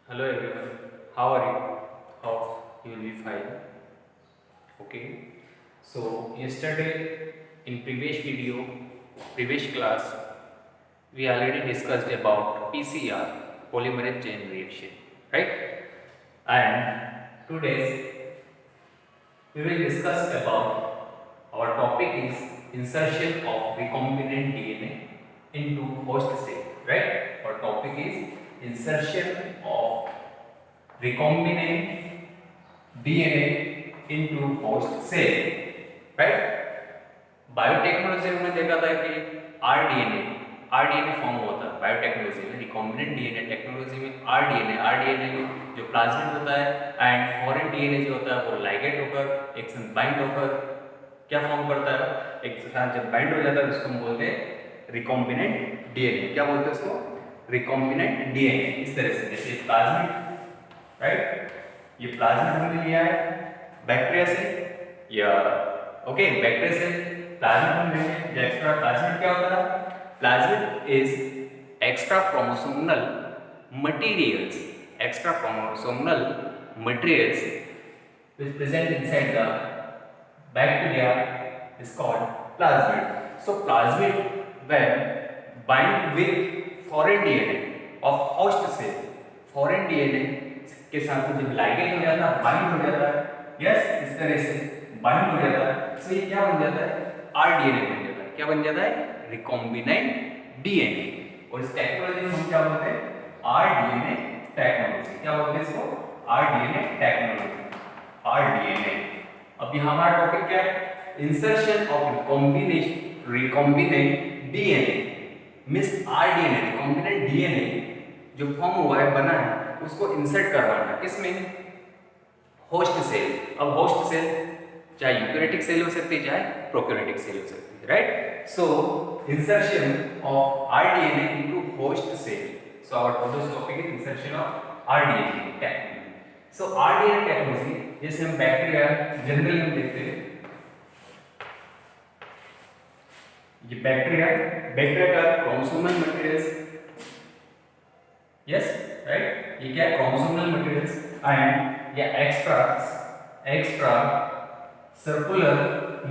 Hello everyone, how are you? Hope you will be fine. Okay. So yesterday in previous video, previous class, we already discussed about PCR, polymerase chain reaction, right? And today we will discuss about our topic is insertion of recombinant DNA into host cell, right? Our topic is insertion of recombinant DNA into host cell, right? Biotechnology में हमने देखा था कि rDNA form हुआ था biotechnology में, recombinant DNA technology में rDNA में जो प्लाज्मिड होता है एंड फॉरेन डीएनए जो होता है वो लाइगेट होकर एक साथ बाइंड होकर क्या फॉर्म करता है, एक साथ जब बाइंड हो जाता है उसको हम बोलते हैं रिकॉम्बिनेंट डीएनए। क्या बोलते हैं उसको? Recombinant DNA. इस तरह से जैसे प्लाज्मिड, राइट, ये प्लाज्मिड हमने लिया है बैक्टीरिया से या ओके बैक्टीरिया से प्लाज्मिड हम लेंगे। एक्स्ट्रा प्लाज्मिड क्या होता है? Plasmid is extra chromosomal materials, extra chromosomal materials which present inside the bacteria is called plasmid. So plasmid when bind with foreign DNA of host cell, foreign DNA के साथ जब ligate हो जाता है, bind हो जाता है, यस, इस तरह से बाइंड हो जाता है, तो ये क्या बन जाता है? आरडीएनए बन जाता है। क्या बन जाता है? Recombinant DNA. और इस टेक्नोलॉजी को हम क्या बोलते हैं? RDNA technology. क्या बोलते हैं इसको? RDNA technology, rDNA. अब यहाँ हमारा टॉपिक क्या है? Insertion of recombinant DNA means rDNA, recombinant DNA जो फॉर्म हुआ है, बना है, उसको इंसर्ट करवाना किसमें? Host cell. अब होस्ट सेल चाहे यूकैरियोटिक सेल हो सकती है, चाहे प्रोकैरियोटिक सेल हो सकती है, right? So insertion of rDNA into host cell. So our today's topic is insertion of rDNA technology. So rDNA technology जैसे हम बैक्टीरिया जनरली हम देखते हैं, ये बैक्टीरिया का क्रोमोसोमल मटेरियल्स, यस, राइट, ये क्या है? क्रोमोसोमल मटेरियल्स एंड या extra circular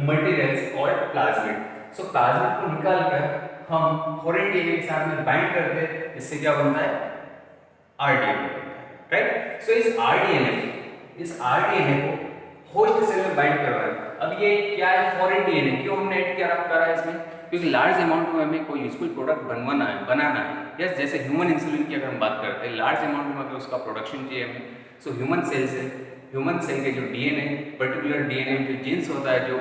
materials called plasmid. So plasmid को निकालकर हम फॉरेन डीएनए के साथ में बाइंड करते हैं, इससे क्या बनता है? RDNA, right? सो इस आरडीएनए को होस्ट सेल में बाइंड करना है। अब ये क्या है? Foreign DNA. क्यों हमने ऐड करा है इसमें? क्योंकि लार्ज अमाउंट में हमें कोई यूजफुल प्रोडक्ट बनाना है। यस, जैसे ह्यूमन इंसुलिन की अगर हम बात करते हैं, लार्ज अमाउंट में अगर उसका प्रोडक्शन चाहिए हमें, सो ह्यूमन सेल के जो डीएनए, पर्टिकुलर डीएनए में जो जीन्स होता है, जो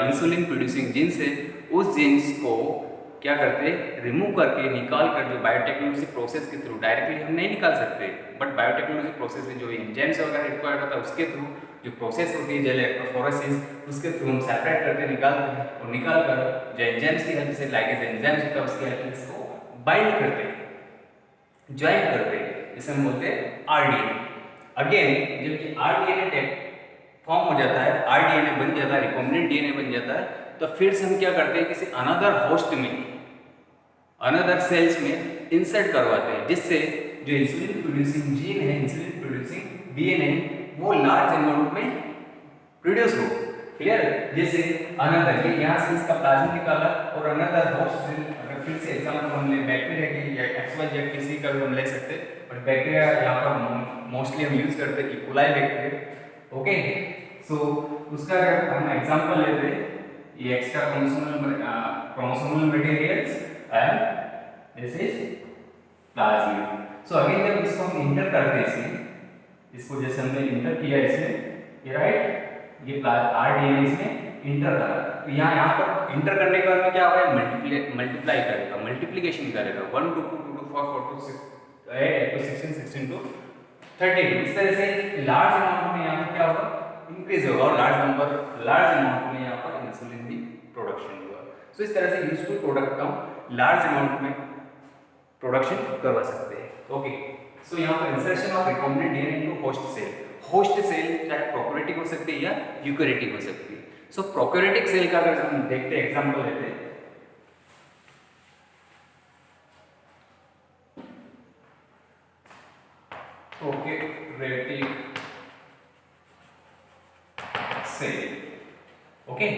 इंसुलिन प्रोड्यूसिंग जीन्स है, उस जीन्स को क्या करते हैं? रिमूव करके निकाल कर, जो बायोटेक्नोलॉजी प्रोसेस के थ्रू, डायरेक्टली हम नहीं निकाल सकते, बट बायोटेक्नोलॉजी प्रोसेस में जो एंजाइम्स वगैरह रिक्वायर्ड होता है उसके थ्रू, जो प्रोसेस होती है जेल इलेक्ट्रोफोरेसिस, उसके थ्रू हम सेपरेट करके निकालते हैं, और निकाल कर जो एंजाइम्स की हेल्प से, लाइगेज एंजाइम्स होता है उसकी हेल्प से इसको बाइंड करते हैं, ज्वाइन करते हैं, इसे हम बोलते हैं आरडीएनए। अगेन जब आरडीएनए फॉर्म हो जाता है, आरडीएनए बन जाता है, रिकॉम्बिनेंट डीएनए बन जाता है, तो फिर से हम क्या करते हैं? किसी अनदर होस्ट में, अनदर सेल्स में इंसर्ट करवाते हैं, जिससे जो इंसुलिन प्रोड्यूसिंग जीन है, इंसुलिन प्रोड्यूसिंग डीएनए, वो लार्ज अमाउंट में प्रोड्यूस हो। क्लियर? जैसे अनदर, ये यहाँ से इसका प्लाज्मा निकाला, और अनदर होस्ट सेल, अगर फिर से एग्जांपल हम ले बैक्टीरिया की या XYZ किसी का भी हम ले सकते हैं, बट बैक्टीरिया यहाँ पर मोस्टली हम यूज करते हैं इकोलाई बैक्टीरिया। ओके, सो उसका अगर हम एग्जांपल लेते हैं, ये extra chromosomal materials and this is plasmid. So again जब इसको हम इंटर करते हैं, इसको जैसे हमने इंटर किया इसमें, ये राइट, ये आरडीएनए इसमें इंटर करा, तो यहाँ पर इंटर करने के बाद में क्या होगा? मल्टीप्लाई करेगा, मल्टीप्लिकेशन करेगा, 1 2 2 2 4 4 2 6 8 2 16 16 2 32। इस तरह से लार्ज अमाउंट में यहाँ पर क्या होगा? इंक्रीज होगा, और लार्ज अमाउंट में यहाँ पर इंसुलिन भी प्रोडक्शन होगा। सो इस तरह से यूजफुल प्रोडक्ट का लार्ज अमाउंट में प्रोडक्शन करवा सकते हैं। ओके, सो यहाँ पर insertion of recombinant DNA into host cell. Host cell चाहे प्रोकैरियोटिक हो सकती है या यूकैरियोटिक हो सकती है। सो प्रोकैरियोटिक सेल का अगर हम देखते हैं, एग्जांपल लेते हैं, prokaryotic cell. Okay,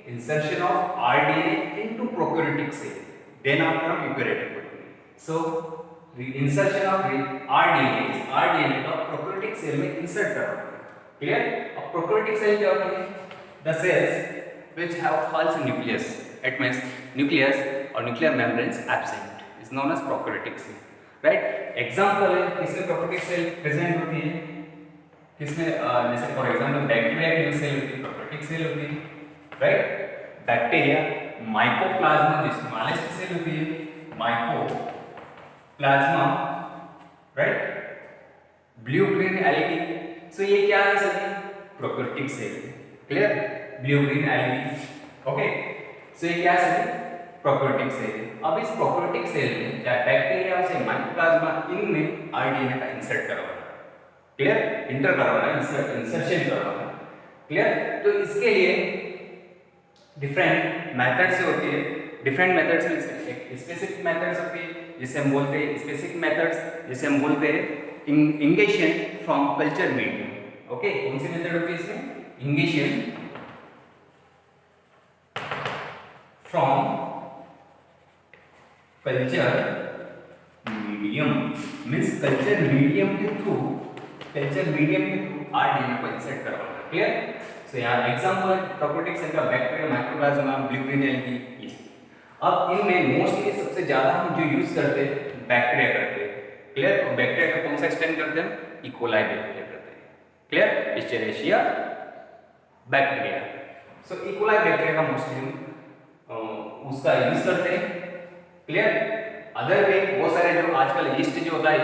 insertion of RDNA into prokaryotic cell. Then after eukaryotic body. So the insertion of RDNA का prokaryotic cell में insert करना है. Clear? अब prokaryotic cell क्या होती है? The cells which have false nucleus. It means nucleus or nuclear membranes absent is known as prokaryotic cell. Right? Example है किसमें prokaryotic cell present होती है? किसमें जैसे फॉर एग्जांपल बैक्टीरिया की सेल होती है प्रोकैरियोटिक सेल होती है राइट. बैक्टीरिया माइकोप्लाज्मा जिसमें मालिश की सेल होती है mycoplasma right. Blue green algae. So ये क्या है सभी prokaryotic cell. Clear. Blue green algae. Okay. So ये क्या है सभी प्रोकैरियोटिक सेल. अब इस प्रोकैरियोटिक सेल में चाहे बैक्टीरिया से माइकोप्लाज्मा इनमें आरडीएनए का इंसर्ट करवाना. क्लियर. इंटर करवाना, इंसर्शन करवाना. क्लियर. तो इसके लिए डिफरेंट मेथड से होती है. डिफरेंट मेथड्स में स्पेसिफिक मेथड्स होती है जिसे हम बोलते हैं स्पेसिफिक मेथड्स, जिसे हम बोलते हैं ingestion from culture medium. Okay. कौन सी मेथड होती है इसमें? Ingestion from culture medium. Means culture medium के थ्रू आरडीएनए को इंसर्ट करवाना. क्लियर. सो यहाँ एग्जांपल प्रोकैरियोटिक सेल का bacteria mycoplasma blue green algae. ये अब इनमें मोस्टली सबसे ज्यादा हम जो यूज करते हैं बैक्टीरिया करते हैं. क्लियर. तो बैक्टीरिया का कौन सा स्टैंड करते हैं? इकोलाई बैक्टीरिया करते हैं. क्लियर. इस्चेरिशिया बैक्टीरिया. सो इकोलाई बैक्टीरिया का मोस्टली हम उसका यूज करते हैं. क्लियर. अदर वे बहुत सारे जो आजकल ईस्ट जो होता है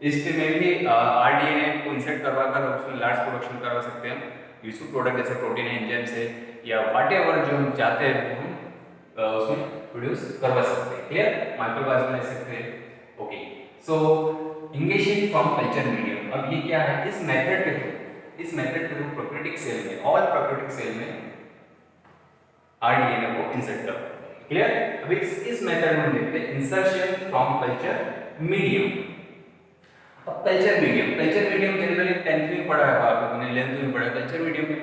ईस्ट में भी आरडीएनए को इंसर्ट करवाकर उसमें लार्ज प्रोडक्शन करवा सकते हैं. यूजफुल प्रोडक्ट जैसे प्रोटीन एंजाइम से या व्हाटएवर जो हम चाहते हैं वो हम उसमें प्रोड्यूस करवा सकते हैं. क्लियर. माइक्रोप्लाज्मा ले सकते हैं. Okay. So ingestion from culture medium. अब ये क्या है? इस मेथड के थ्रू प्रोकैरियोटिक सेल में प्रोकैरियोटिक सेल में आरडीएनए को इंसर्ट करते हैं. क्लियर. अभी इस मेथड में हम देखते हैं इंसर्शन फ्रॉम कल्चर मीडियम. अब कल्चर मीडियम जनरली 10th में पढ़ा है आप लोगों ने, 11th में पढ़ा. कल्चर मीडियम में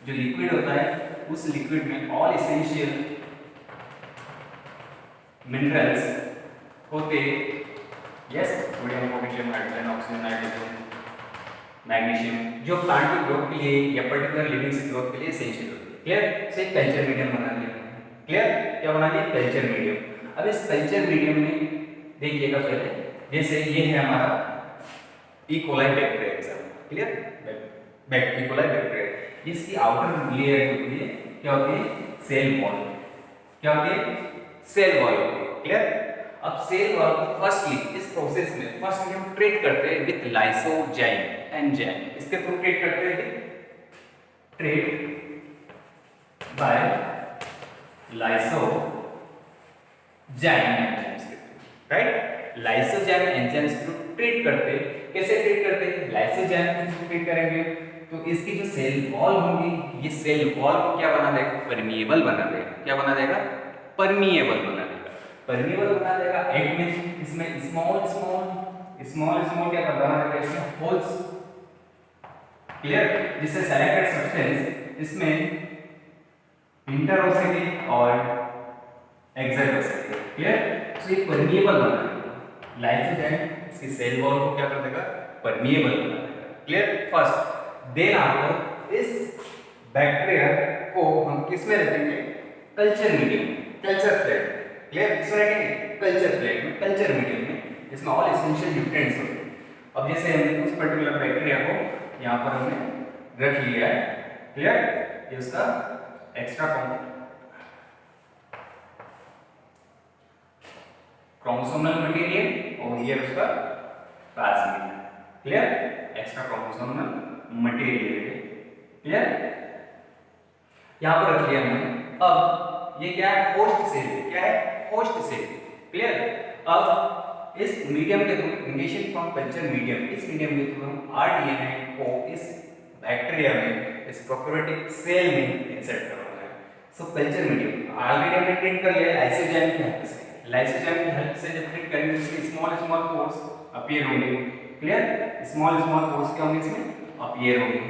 जो लिक्विड होता है उस लिक्विड में ऑल एसेंशियल मिनरल्स होते. Yes. Sodium, potassium, hydrogen, oxygen, nitrogen, magnesium जो प्लांट की ग्रोथ के लिए या पर्टिकुलर लिविंग से ग्रोथ के लिए एसेंशियल होते हैं. क्लियर. से कल्चर मीडियम बना लिया. क्लियर. क्या बना लिया? Culture medium. अब इस कल्चर मीडियम में देखिएगा पहले जैसे ये है हमारा E coli bacteria example. Clear. E coli bacteria इसकी आउटर लेयर होती है क्या होती है? Cell wall. क्या होती है? सेल वॉल होती है. क्लियर. अब सेल वॉल फर्स्टली इस प्रोसेस में हम ट्रीट करते हैं विद लाइसोजाइम एंजाइम. इसके थ्रू ट्रीट करते हैं by lysozyme enzymes. Right. Lysozyme enzymes को ट्रीट करते. कैसे ट्रीट करते हैं? लाइसोजाइम के थ्रू ट्रीट करेंगे तो इसकी जो सेल वॉल होंगी ये सेल वॉल को क्या बना देगा? परमिएबल बना देगा. क्या बना देगा? परमिएबल बना देगा. परमिएबल बना देगा. एट मींस इसमें स्मॉल क्या बना देगा? इसमें होल्स. क्लियर. जिससे सेलेक्टेड सब्सटेंस इसमें इंटर हो सके और एग्जिट हो सके. क्लियर. तो ये परमिएबल बना देगा. लाइसोजाइम इसकी सेल वॉल को क्या कर देगा? परमिएबल बना देगा. क्लियर. फर्स्ट देन आफ्टर इस बैक्टीरिया को हम किस में रखेंगे? Culture medium, culture plate. Clear. किस में रखेंगे? कल्चर प्लेट में, कल्चर मीडियम में. इसमें ऑल एसेंशियल न्यूट्रिएंट्स होते हैं. अब जैसे हमने उस पर्टिकुलर बैक्टीरिया को यहाँ पर हमने रख लिया है. क्लियर. ये उसका एक्स्ट्रा क्रोमोसोमल मटेरियल और ये उसका plasmid. Clear. Extra chromosomal material. Clear. यहां पर रख लिया हमने. अब ये क्या है? Host cell. क्या है? Host cell. क्लियर. अब इस मीडियम के through ingestion from culture medium, इस मीडियम के थ्रू हम आरडीएनए को इस बैक्टीरिया में, इस प्रोकैरियोटिक सेल में इंसर्ट करवाना है. सो कल्चर मीडियम ऑलरेडी हमने ट्रीट कर लिया लाइसोजाइम की हेल्प से. लाइसोजाइम की हेल्प से जब ट्रीट करेंगे इसकी स्मॉल स्मॉल पोर्स अपीयर होंगे। क्लियर, स्मॉल स्मॉल पोर्स क्या होंगे इसमें अपीयर होंगे।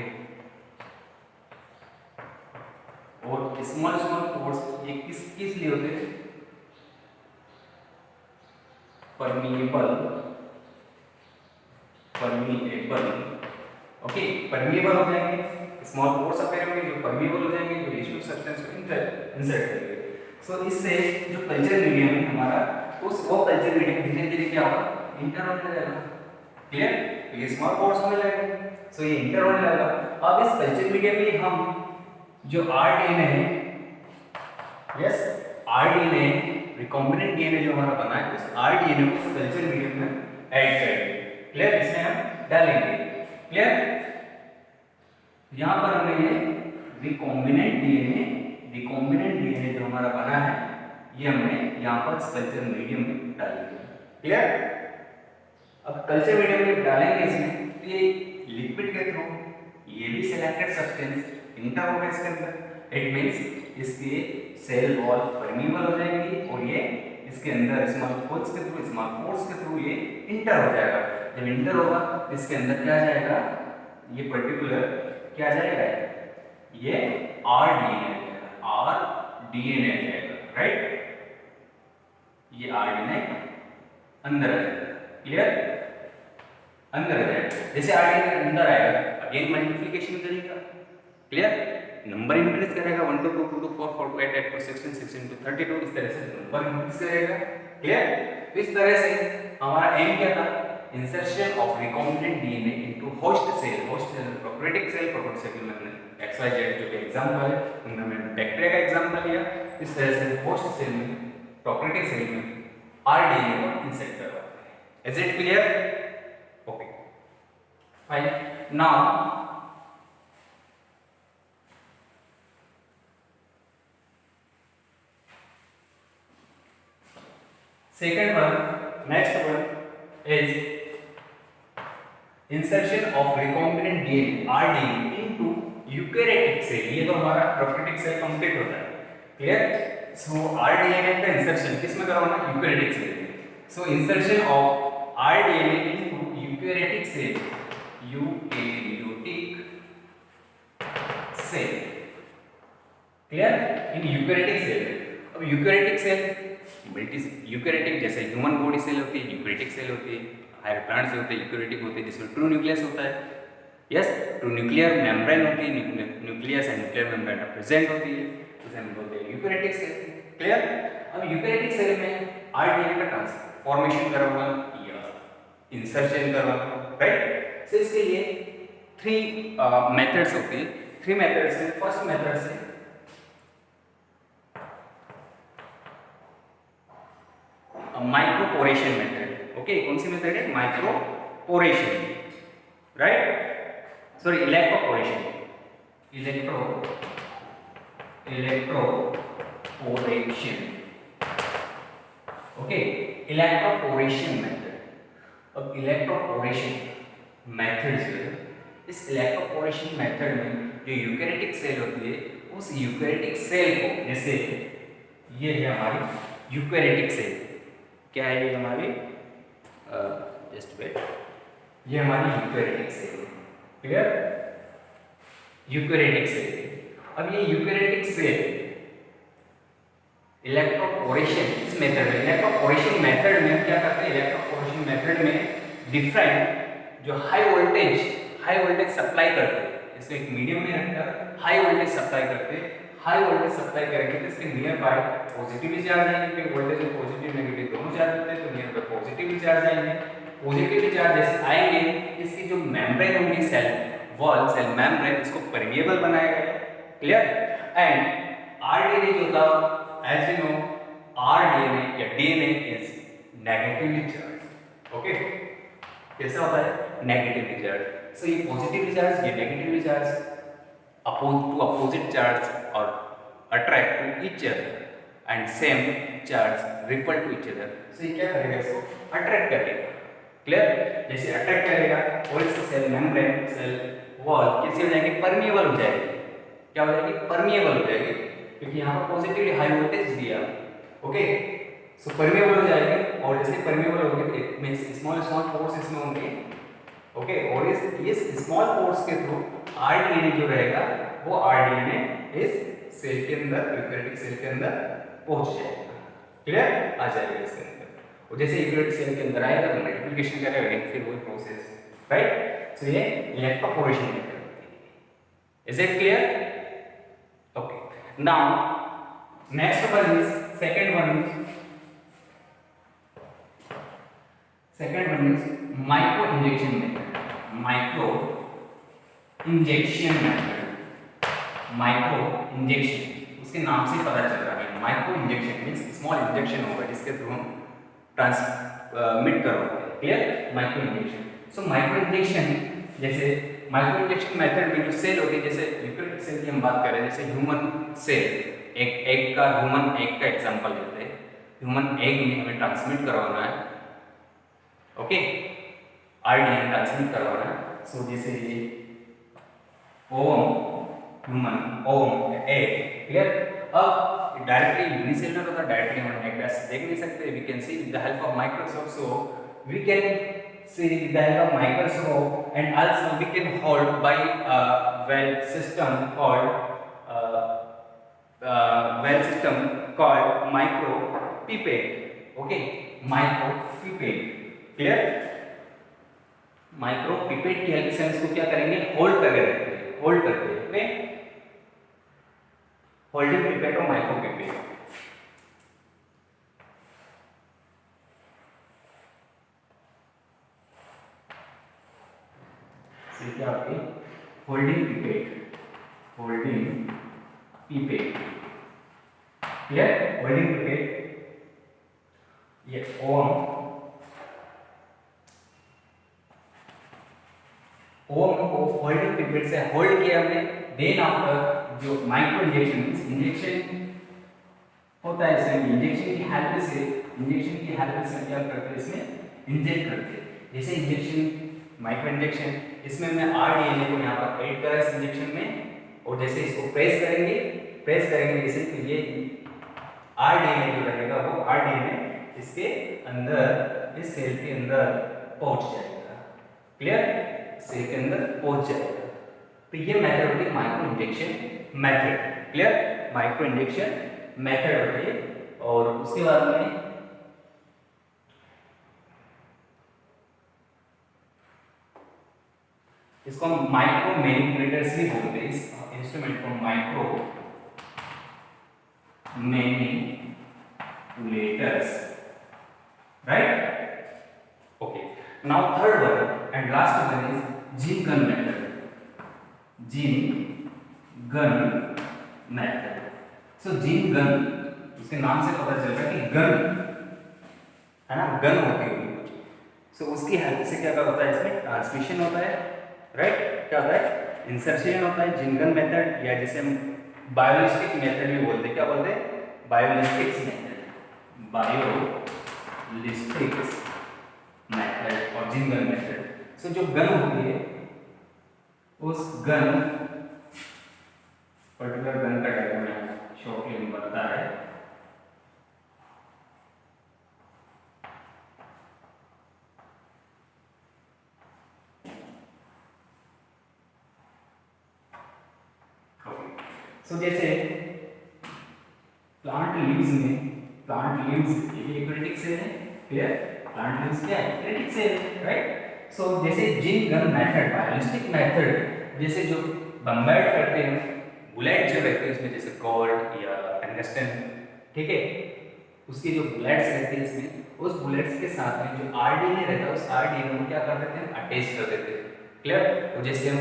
और स्मॉल स्मॉल पोर्स ये किस लिए होते हैं, परमिएबल, ओके, परमिएबल हो जाएंगे, स्मॉल पोर्स अपीयर होंगे जो परमिएबल हो जाएंगे, जो लिक्विड सब्सटेंस को इंसर्ट करेंगे। सो इससे जो कल्चर मीडियम है हमारा, उस वो कल्चर मीडियम धीरे धीरे क्या होगा, इंटर होने लगेगा। क्लियर, ये स्मॉल पोर्स होने लगेंगे, सो ये इंटर होने लगेगा। अब इस कल्चर मीडियम में हम जो आरडीएनए है, यस आरडीएनए रिकॉम्बिनेंट डीएनए जो हमारा बना है, उस आरडीएनए को उस कल्चर मीडियम में ऐड करेंगे। क्लियर, इसमें हम डालेंगे। क्लियर, यहां पर हमने ये रिकॉम्बिनेंट डीएनए जो हमारा बना है, ये हमने यहां पर कल्चर मीडियम में डालेंगे। क्लियर, अब कल्चर मीडियम में डालेंगे इसमें, तो ये लिक्विड के थ्रू ये भी सिलेक्टेड सब्सटेंस इंटर होगा इसके अंदर। इट मींस इसके सेल वॉल परमिएबल हो जाएंगी और ये इसके अंदर स्मॉल पोर्स के थ्रू ये इंटर हो जाएगा। जब इंटर होगा तो इसके अंदर क्या आ जाएगा, ये पर्टिकुलर क्या आ जाएगा, ये आरडीएनए आ जाएगा, राइट, ये आरडीएनए अंदर आ जाएगा। क्लियर, अंदर आ जाएगा। जैसे आरडीएनए अंदर आएगा, अगेन मल्टीप्लिकेशन करेगा। क्लियर, नंबर इंक्रीज करेगा, 1 to 2, 2 to 4, 4 to 8, 8 to 16, 16 to 32, इस तरह से नंबर इंक्रीज करेगा। क्लियर, तो इस तरह से हमारा एम क्या था, insertion of recombinant DNA into host cell prokaryotic cell में हमने XYZ जो एग्जांपल है उनमें हमने बैक्टीरिया का एग्जांपल लिया। इस तरह से होस्ट सेल में, प्रोकैरियोटिक सेल में आरडीएनए को इंसर्ट करवाते हैं। Is it clear? Okay, fine. Now second one, next one is insertion of recombinant DNA RDNA into eukaryotic cell। ये तो हमारा प्रोकैरियोटिक सेल कंप्लीट होता है। क्लियर, सो RDNA का इंसर्शन किसमें करवाना, यूकैरियोटिक सेल में। So insertion of RDNA into eukaryotic cell, clear, in eukaryotic cell. अब यूकैरियोटिक सेल यूकैरियोटिक जैसे ह्यूमन बॉडी सेल होती है, यूकैरियोटिक सेल होती है, हायर प्लांट्स होते हैं यूकैरियोटिक होते हैं, जिसमें ट्रू न्यूक्लियस होता है। यस, ट्रू न्यूक्लियर मेम्ब्रेन होती है, nucleus and nuclear membrane present होती है, उसे हम बोलते हैं यूकैरियोटिक सेल। क्लियर, अब यूकैरियोटिक सेल में आरडीएनए का ट्रांसफॉर्मेशन करवाना या इंसर्शन करवाना, राइट। सो इसके लिए 3 मेथड्स होती है। 3 मेथड्स से, फर्स्ट मेथड से माइक्रोपोरेशन मेथड। ओके, कौन सी मेथड है, microporation, right, sorry electroporation, electroporation, okay, electroporation method. अब इलेक्ट्रोपोरेशन मेथड जो है, इस इलेक्ट्रोपोरेशन मेथड में जो यूकैरियोटिक सेल होती है, उस यूकैरियोटिक सेल को, जैसे ये है हमारी यूकैरियोटिक सेल, क्या है ये हमारी, जस्ट वेट, ये हमारी यूकैरियोटिक सेल है। Clear, eukaryotic cell. अब ये यूकैरियोटिक सेल इलेक्ट्रोपोरेशन इस मेथड में, इलेक्ट्रोपोरेशन मेथड में क्या करते हैं, इलेक्ट्रोपोरेशन मेथड में डिफरेंट जो हाई वोल्टेज सप्लाई करते हैं, इसको एक मीडियम में रखकर हाई वोल्टेज सप्लाई करते हैं। हाई वोल्टेज सप्लाई करेंगे तो इसके नियर बाय पॉजिटिव चार्ज आएंगे, क्योंकि वोल्टेज में पॉजिटिव नेगेटिव दोनों चार्ज होते हैं, तो नियर बाय पॉजिटिव चार्ज आएंगे। पॉजिटिव चार्ज जैसे आएंगे, इसकी जो मेम्ब्रेन होगी, सेल वॉल, सेल मेम्ब्रेन, इसको परमिएबल बनाएगा। क्लियर, एंड आरडीएनए जो था, एज यू नो, आरडीएनए या DNA is negatively charge. Okay, कैसा होता है, नेगेटिवली चार्ज। सो ये पॉजिटिवली चार्ज, ये negatively charge, opposite charge or attract to each other and same charge repel to each other। so ये क्या करेगा, इसको अट्रैक्ट करेगा। क्लियर, जैसे अट्रैक्ट करेगा और इसकी सेल मेम्ब्रेन, सेल वॉल कैसे हो जाएगी, परमिएबल हो जाएगी। क्या हो जाएगी, परमिएबल हो जाएगी, क्योंकि यहाँ पर पॉजिटिवली हाई वोल्टेज दिया। ओके, सो परमेबल हो जाएगी, और जैसे परमेबल होगी तो स्मॉल स्मॉल पोर्स इसमें होंगे, ओके, और इस स्मॉल पोर्स के थ्रू आरडीएनए जो रहेगा वो आरडीएनए इस सेल के अंदर, यूकैरियोटिक सेल के अंदर पहुंच जाएगा, क्लियर, आ जाएगा इसके अंदर, और जैसे यूकैरियोटिक सेल के अंदर आएगा तो मल्टीप्लिकेशन करेगा, फिर वही प्रोसेस, राइट। सो ये इलेक्ट्रोपोरेशन मेथड होती है। Is it clear? Okay, now next one is second one is micro injection method. Micro injection method. Micro injection उसके नाम से पता चल रहा है, micro injection means small injection होगा जिसके थ्रू हम ट्रांसमिट करवाते हैं, clear, micro injection. So micro injection, जैसे माइक्रो इंजेक्शन मेथड में जो सेल होती है, जैसे यूकैरियोटिक सेल की हम बात करें, जैसे ह्यूमन सेल, एक एग का, ह्यूमन एग का एग्जांपल लेते हैं, ह्यूमन एग में हमें ट्रांसमिट करवाना है, ओके, आरडीएनए ट्रांसमिट करवाना है। सो जैसे ये ovum, human ovum egg, clear. अब डायरेक्टली यूनिसेलुलर होता है, डायरेक्टली हम एग से देख नहीं सकते, we can see with the help of microscope, so we can see with the help of microscope, and also we can hold by a well system called micropipette, okay, micropipette, clear। Micropipette की help से इसको क्या करेंगे, hold करके रखेंगे, hold करके okay, holding pipette और micropipette. क्या आपकी holding pipette, holding pipette, clear, holding pipette, ये ओम को होल्डिंग पिपेट से होल्ड किया हमने, देन आफ्टर जो माइक्रो इंजेक्शन होता है, इसमें इंजेक्शन की हेल्प से क्या करते हैं, इसमें इंजेक्ट करते हैं, जैसे इंजेक्शन माइक्रो इंजेक्शन, इसमें मैं आरडीएनए को यहाँ पर ऐड करा इस इंजेक्शन में, और जैसे इसको प्रेस करेंगे जैसे, तो ये आरडीएनए जो रहेगा वो आरडीएनए इसके अंदर, इस सेल के अंदर पहुंच जाएगा, क्लियर, सेल के अंदर पहुंच जाएगा। तो ये मेथड होती है micro injection method, clear, micro injection method होती है। और उसके बाद में इसको हम माइक्रो मैनिपुलेटर्स भी बोलते हैं, इस इंस्ट्रूमेंट को micro manipulators, right. Okay, now third one and last one is gene gun method, gene gun method. So gene gun, उसके नाम से पता चल रहा है कि गन है ना, गन होती है कुछ, सो उसकी हेल्प से क्या होता है, इसमें ट्रांसमिशन होता है, राइट, क्या होता है, इंसर्शन होता है, जीन गन मेथड, या जिसे हम बायोलिस्टिक मेथड भी बोलते हैं, क्या बोलते हैं, बायोलिस्टिक्स मेथड, बायोलिस्टिक्स मेथड और जीन गन मेथड। सो जो गन होती है, उस गन, पर्टिकुलर गन का डायग्राम शॉर्टली में बनता है, सो जैसे प्लांट लीव्स ये यूकैरियोटिक सेल है, क्लियर, प्लांट लीव्स क्या है, यूकैरियोटिक सेल, राइट। सो जैसे gene gun method, biolistic method, जैसे जो बम्बार्ड करते हैं बुलेट जो रहते हैं इसमें, जैसे गोल्ड या टंगस्टन, ठीक है, उसके जो बुलेट्स रहते हैं इसमें, उस बुलेट्स के साथ में जो आरडीएनए रहता है, उस आरडीएनए को क्या कर देते हैं, अटैच कर देते हैं, क्लियर। तो जैसे हम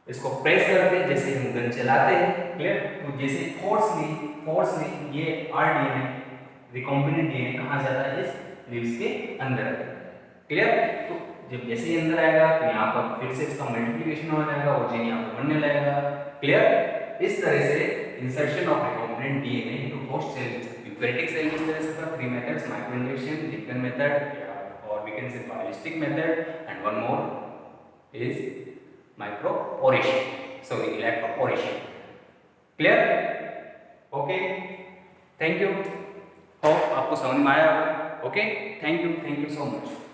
इसको प्रेस करते हैं, जैसे हम गन चलाते हैं, क्लियर, तो जैसे फोर्सली ये आरडीएनए, रिकॉम्बिनेंट डीएनए कहाँ जाता है, इस लीव्स के अंदर, क्लियर। तो जब जैसे ही अंदर आएगा तो यहाँ पर फिर से इसका मल्टीप्लिकेशन हो जाएगा, और जीन यहाँ पर बनने लगेगा, क्लियर। इस तरह से insertion of recombinant DNA into host cell, eukaryotic cell में इस तरह से होता है, 3 methods, micro injection, gene gun method, और we can say biolistic method, and one more is microporation, sorry, electroporation, clear, okay, thank you। Hope आपको समझ में आया होगा। Okay, thank you so much.